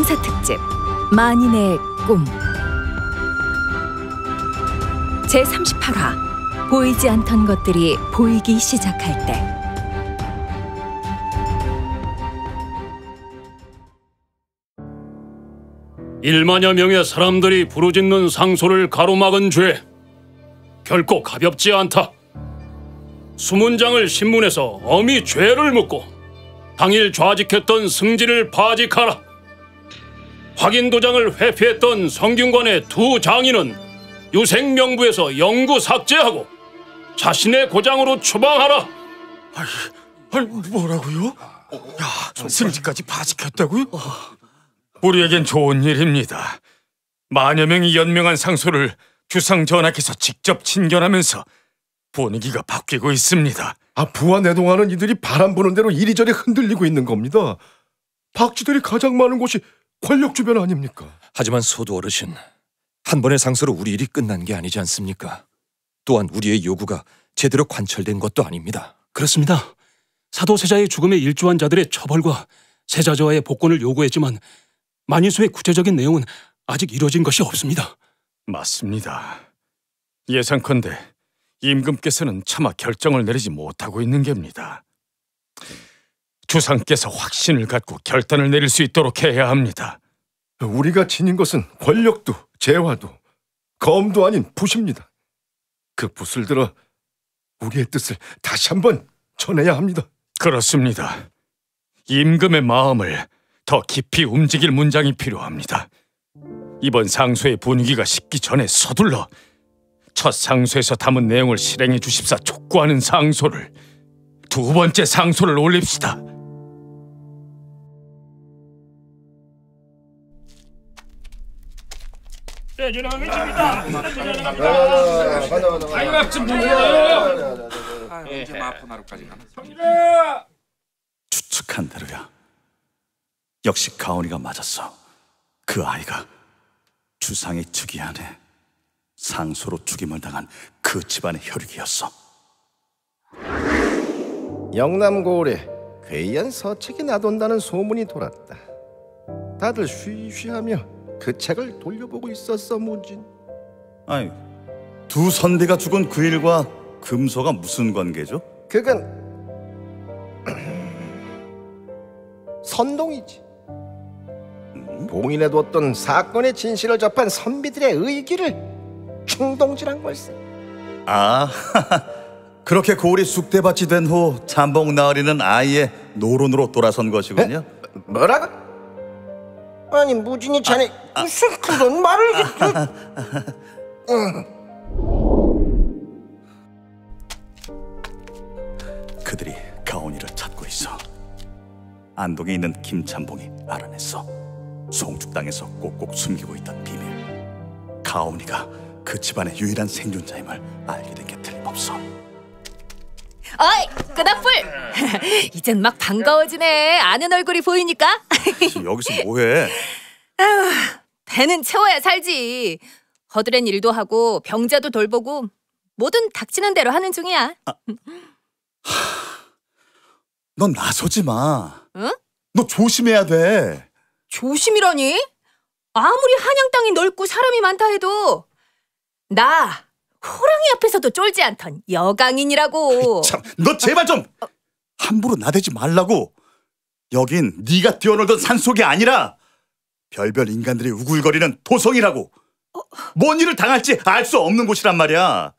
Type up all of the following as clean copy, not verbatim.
성사 특집 만인의 꿈 제38화 보이지 않던 것들이 보이기 시작할 때. 일만여 명의 사람들이 부르짖는 상소를 가로막은 죄 결코 가볍지 않다. 수문장을 신문에서 엄히 죄를 묻고 당일 좌직했던 승진을 파직하라. 확인도장을 회피했던 성균관의 두 장인은 유생명부에서 영구 삭제하고 자신의 고장으로 추방하라. 아니 뭐라고요? 야, 승진까지 파직했다고요? 우리에겐 좋은 일입니다. 만여 명이 연명한 상소를 주상 전하께서 직접 친견하면서 분위기가 바뀌고 있습니다. 부하 내동하는 이들이 바람 부는 대로 이리저리 흔들리고 있는 겁니다. 박쥐들이 가장 많은 곳이 권력 주변 아닙니까? 하지만 소도 어르신, 한 번의 상소로 우리 일이 끝난 게 아니지 않습니까? 또한 우리의 요구가 제대로 관철된 것도 아닙니다. 그렇습니다. 사도세자의 죽음에 일조한 자들의 처벌과 세자저하의 복권을 요구했지만 만인수의 구체적인 내용은 아직 이루어진 것이 없습니다. 맞습니다. 예상컨대 임금께서는 차마 결정을 내리지 못하고 있는 겁니다. 주상께서 확신을 갖고 결단을 내릴 수 있도록 해야 합니다. 우리가 지닌 것은 권력도 재화도 검도 아닌 붓입니다. 그 붓을 들어 우리의 뜻을 다시 한번 전해야 합니다. 그렇습니다. 임금의 마음을 더 깊이 움직일 문장이 필요합니다. 이번 상소의 분위기가 식기 전에 서둘러 첫 상소에서 담은 내용을 실행해 주십사 촉구하는 상소를 두 번째 상소를 올립시다. 추측한 대로야. 역시 가온이가 맞았어. 그 아이가 주상의 즉위 안에 상소로 죽임을 당한 그 집안의 혈육이었어. 영남고을에 괴이한 서책이 나돈다는 소문이 돌았다. 다들 쉬쉬하며 그 책을 돌려보고 있었어. 무진. 아니, 두 선비가 죽은 그 일과 금소가 무슨 관계죠? 그건 선동이지. 봉인해뒀던 사건의 진실을 접한 선비들의 의기를 충동질한 걸세. 그렇게 고을이 쑥대밭이 된 후 잠봉 나으리는 아이의 노론으로 돌아선 것이군요. 뭐라고? 아니 무진이 자네 무슨 그런 말을 그들이 가온이를 찾고 있어. 안동에 있는 김참봉이 알아냈어. 송축당에서 꼭꼭 숨기고 있던 비밀. 가온이가 그 집안의 유일한 생존자임을 알게 된 게 틀림없어. 어이, 끄다풀! 이젠 막 반가워지네. 아는 얼굴이 보이니까. 여기서 뭐해? 아휴, 배는 채워야 살지. 허드렛 일도 하고 병자도 돌보고 뭐든 닥치는 대로 하는 중이야. 넌 나서지 마. 응? 너 조심해야 돼. 조심이라니? 아무리 한양 땅이 넓고 사람이 많다 해도 나 호랑이 앞에서도 쫄지 않던 여강인이라고. 참, 너 제발 좀 함부로 나대지 말라고. 여긴 네가 뛰어놀던 산속이 아니라 별별 인간들이 우글거리는 도성이라고. 뭔 일을 당할지 알 수 없는 곳이란 말이야.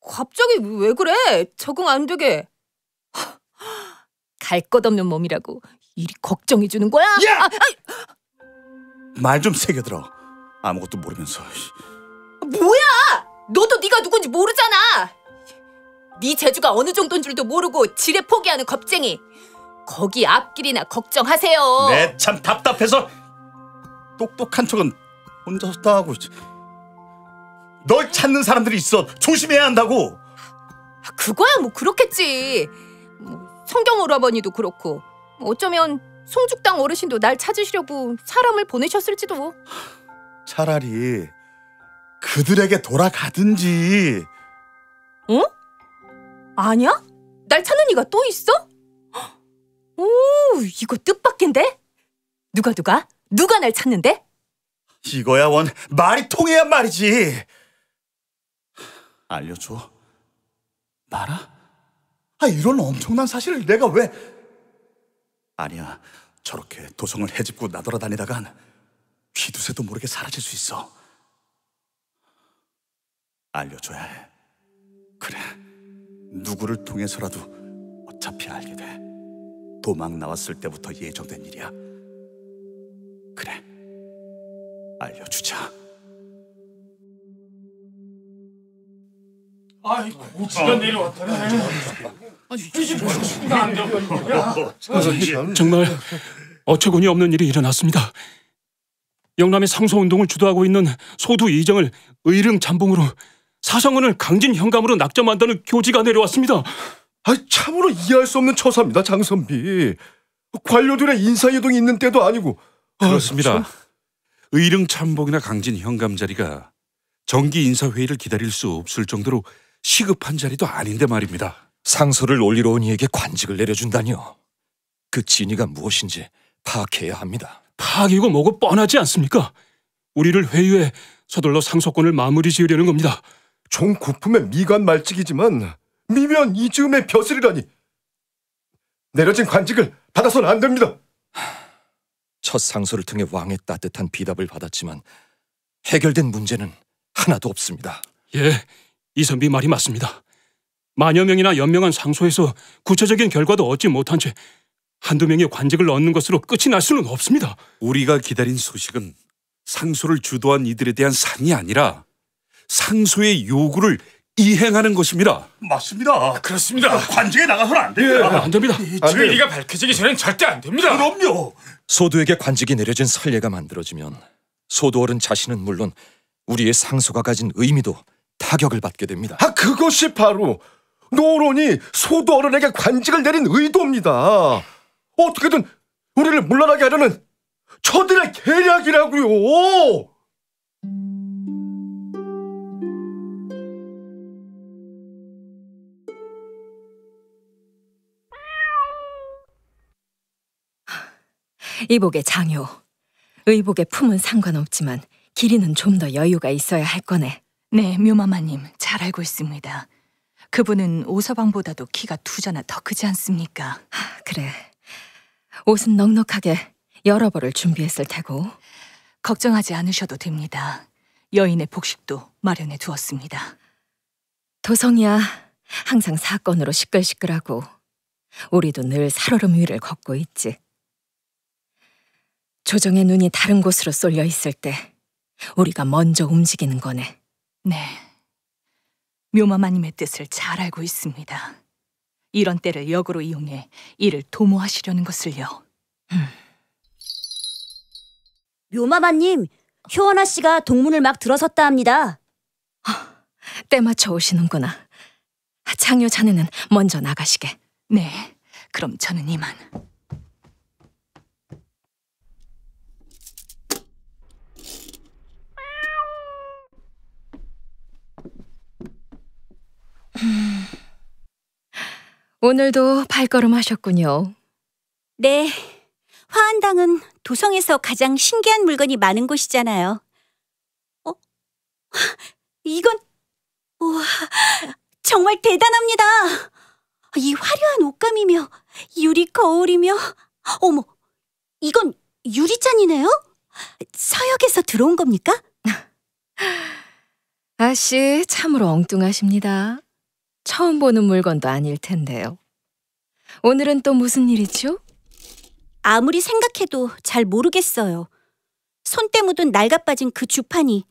갑자기 왜 그래? 적응 안 되게. 갈 것 없는 몸이라고 이리 걱정해 주는 거야? 야! 말 좀 새겨 들어. 아무것도 모르면서. 뭐야? 너도 네가 누군지 모르잖아. 네 재주가 어느 정도인 줄도 모르고 지레 포기하는 겁쟁이. 거기 앞길이나 걱정하세요. 내 참 답답해서. 똑똑한 척은 혼자서 다 하고. 널 찾는 사람들이 있어. 조심해야 한다고. 그거야 뭐 그렇겠지. 성경 오라버니도 그렇고 어쩌면 송축당 어르신도 날 찾으시려고 사람을 보내셨을지도. 차라리 그들에게 돌아가든지. 어? 아니야? 날 찾는 이가 또 있어? 오, 이거 뜻밖인데? 누가? 누가 날 찾는데? 이거야 원 말이 통해야 말이지. 알려줘. 나라? 이런 엄청난 사실을 내가 왜... 아니야. 저렇게 도성을 헤집고 나돌아다니다간 휘두새도 모르게 사라질 수 있어. 알려줘야 해. 그래. 누구를 통해서라도 어차피 알게 돼. 도망 나왔을 때부터 예정된 일이야. 그래. 알려주자. 정말 어처구니 없는 일이 일어났습니다. 영남의 상소운동을 주도하고 있는 소두 이정을 의릉 잠봉으로 사성원을 강진 현감으로 낙점한다는 교지가 내려왔습니다. 참으로 이해할 수 없는 처사입니다, 장선비. 관료들의 인사이동이 있는 때도 아니고. 그렇습니다. 의릉 참봉이나 강진 현감 자리가 정기 인사회의를 기다릴 수 없을 정도로 시급한 자리도 아닌데 말입니다. 상소를 올리러 온 이에게 관직을 내려준다니요. 그 진위가 무엇인지 파악해야 합니다. 파악이고 뭐고 뻔하지 않습니까? 우리를 회유해 서둘러 상소권을 마무리 지으려는 겁니다. 종 고품의 미관 말직이지만 미면 이즈음의 벼슬이라니. 내려진 관직을 받아서는 안 됩니다. 첫 상소를 통해 왕의 따뜻한 비답을 받았지만 해결된 문제는 하나도 없습니다. 예, 이선비 말이 맞습니다. 만여 명이나 연명한 상소에서 구체적인 결과도 얻지 못한 채 한두 명의 관직을 얻는 것으로 끝이 날 수는 없습니다. 우리가 기다린 소식은 상소를 주도한 이들에 대한 상이 아니라 상소의 요구를 이행하는 것입니다. 맞습니다. 그렇습니다. 관직에 나가서는 안 됩니다. 안 됩니다. 진리가 밝혀지기 전엔 절대 안 됩니다. 그럼요. 소두에게 관직이 내려진 선례가 만들어지면 소두어른 자신은 물론 우리의 상소가 가진 의미도 타격을 받게 됩니다. 그것이 바로 노론이 소도 어른에게 관직을 내린 의도입니다. 어떻게든 우리를 물러나게 하려는 저들의 계략이라고요. 이복의 장요. 의복의 품은 상관없지만 길이는 좀 더 여유가 있어야 할 거네. 네, 묘마마님 잘 알고 있습니다. 그분은 오서방보다도 키가 2자나 더 크지 않습니까? 그래. 옷은 넉넉하게 여러 벌을 준비했을 테고. 걱정하지 않으셔도 됩니다. 여인의 복식도 마련해 두었습니다. 도성이야 항상 사건으로 시끌시끌하고 우리도 늘 살얼음 위를 걷고 있지. 조정의 눈이 다른 곳으로 쏠려 있을 때 우리가 먼저 움직이는 거네. 네, 묘마마님의 뜻을 잘 알고 있습니다. 이런 때를 역으로 이용해 이를 도모하시려는 것을요. 묘마마님, 효원아 씨가 동문을 막 들어섰다 합니다. 때 맞춰 오시는구나. 장요 자네는 먼저 나가시게. 네, 그럼 저는 이만. 오늘도 발걸음하셨군요. 네, 화한당은 도성에서 가장 신기한 물건이 많은 곳이잖아요. 이건 우와, 정말 대단합니다. 이 화려한 옷감이며 유리 거울이며 어머, 이건 유리잔이네요? 서역에서 들어온 겁니까? 아씨 참으로 엉뚱하십니다. 처음 보는 물건도 아닐 텐데요. 오늘은 또 무슨 일이죠? 아무리 생각해도 잘 모르겠어요. 손때 묻은 낡아빠진 그 주판이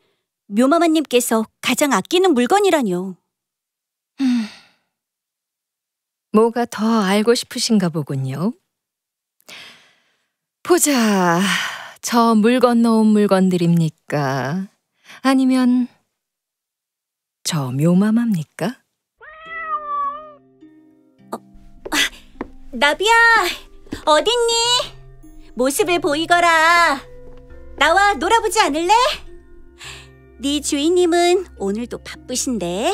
묘마마님께서 가장 아끼는 물건이라뇨. 뭐가 더 알고 싶으신가 보군요. 보자, 저 물 건너온 물건들입니까? 아니면 저 묘마마입니까? 나비야, 어딨니? 모습을 보이거라. 나와 놀아보지 않을래? 네 주인님은 오늘도 바쁘신데.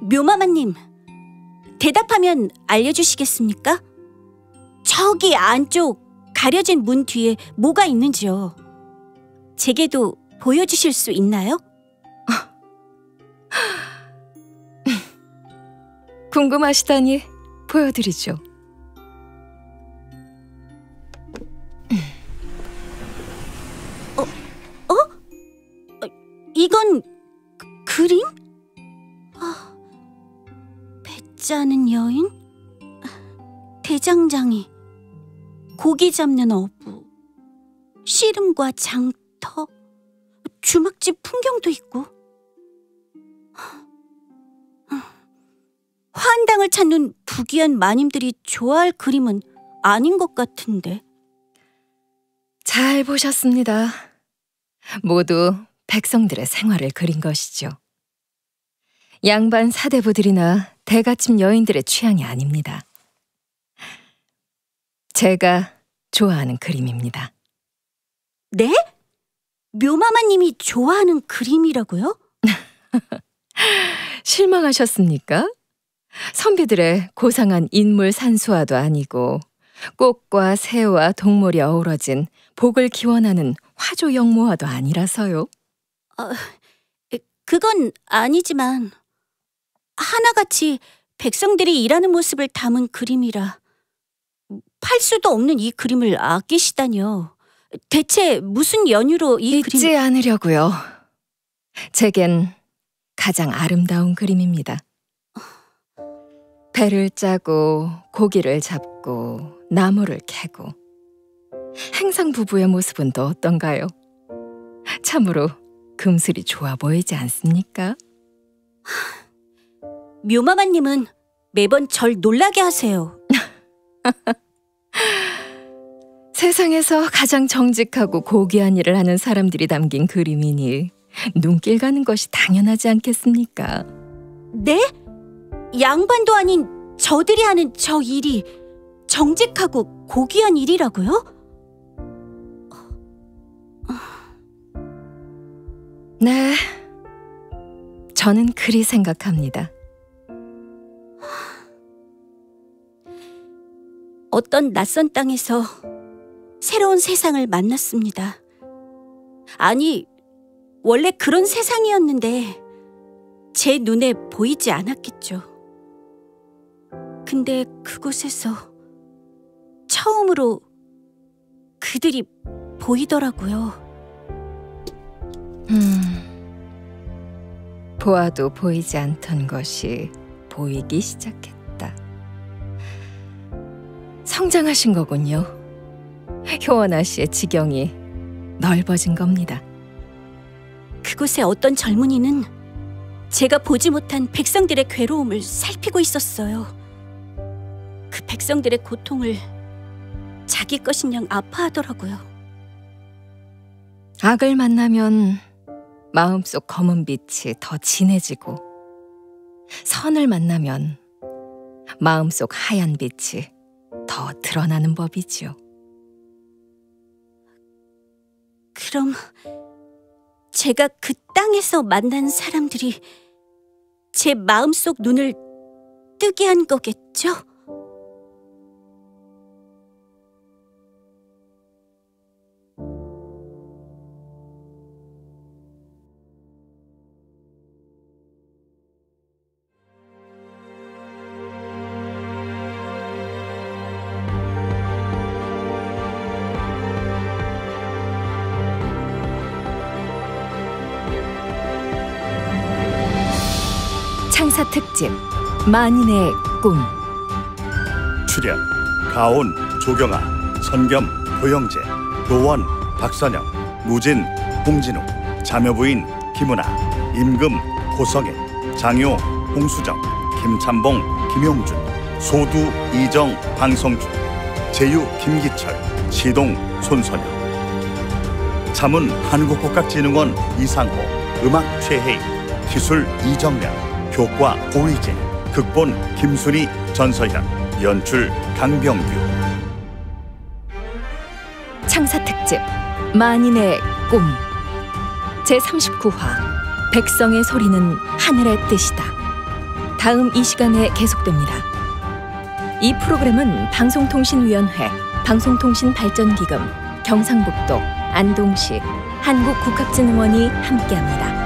묘마마님, 대답하면 알려주시겠습니까? 저기 안쪽 가려진 문 뒤에 뭐가 있는지요. 제게도 보여주실 수 있나요? 궁금하시다니 보여드리죠. 이건 그림? 배짜는 여인? 대장장이, 고기 잡는 어부, 씨름과 장터, 주막집 풍경도 있고. 화한당을 찾는 부귀한 마님들이 좋아할 그림은 아닌 것 같은데. 잘 보셨습니다. 모두 백성들의 생활을 그린 것이죠. 양반 사대부들이나 대가집 여인들의 취향이 아닙니다. 제가 좋아하는 그림입니다. 네? 묘마마님이 좋아하는 그림이라고요? 실망하셨습니까? 선비들의 고상한 인물 산수화도 아니고 꽃과 새와 동물이 어우러진 복을 기원하는 화조 영모화도 아니라서요. 그건 아니지만 하나같이 백성들이 일하는 모습을 담은 그림이라 팔 수도 없는 이 그림을 아끼시다니요. 대체 무슨 연유로 이 그림... 잊지 않으려고요. 제겐 가장 아름다운 그림입니다. 배를 짜고 고기를 잡고 나무를 캐고 행상 부부의 모습은 또 어떤가요? 참으로 금슬이 좋아 보이지 않습니까? 묘마마님은 매번 절 놀라게 하세요. 세상에서 가장 정직하고 고귀한 일을 하는 사람들이 담긴 그림이니 눈길 가는 것이 당연하지 않겠습니까? 네? 양반도 아닌 저들이 하는 저 일이 정직하고 고귀한 일이라고요? 네, 저는 그리 생각합니다. 어떤 낯선 땅에서 새로운 세상을 만났습니다. 아니, 원래 그런 세상이었는데 제 눈에 보이지 않았겠죠. 근데 그곳에서 처음으로 그들이 보이더라고요. 보아도 보이지 않던 것이 보이기 시작했다. 성장하신 거군요. 효원아 씨의 지경이 넓어진 겁니다. 그곳에 어떤 젊은이는 제가 보지 못한 백성들의 괴로움을 살피고 있었어요. 그 백성들의 고통을 자기 것인 양 아파하더라고요. 악을 만나면 마음속 검은 빛이 더 진해지고 선을 만나면 마음속 하얀 빛이 더 드러나는 법이지요. 그럼 제가 그 땅에서 만난 사람들이 제 마음속 눈을 뜨게 한 거겠죠? 창사 특집 만인의 꿈. 출연 가온, 조경아, 선겸, 도영재, 도원, 박선영, 무진, 홍진우, 자녀부인 김은아, 임금, 고성애, 장효, 홍수정, 김찬봉, 김용준, 소두, 이정, 방성준, 제유, 김기철, 시동, 손선영. 자문 한국국악진흥원 이상호, 음악 최혜인, 기술 이정면, 효과 고의재, 극본 김순희, 전서현, 연출 강병규. 창사 특집 만인의 꿈 제39화 백성의 소리는 하늘의 뜻이다. 다음 이 시간에 계속됩니다. 이 프로그램은 방송통신위원회, 방송통신발전기금, 경상북도, 안동시, 한국국학진흥원이 함께합니다.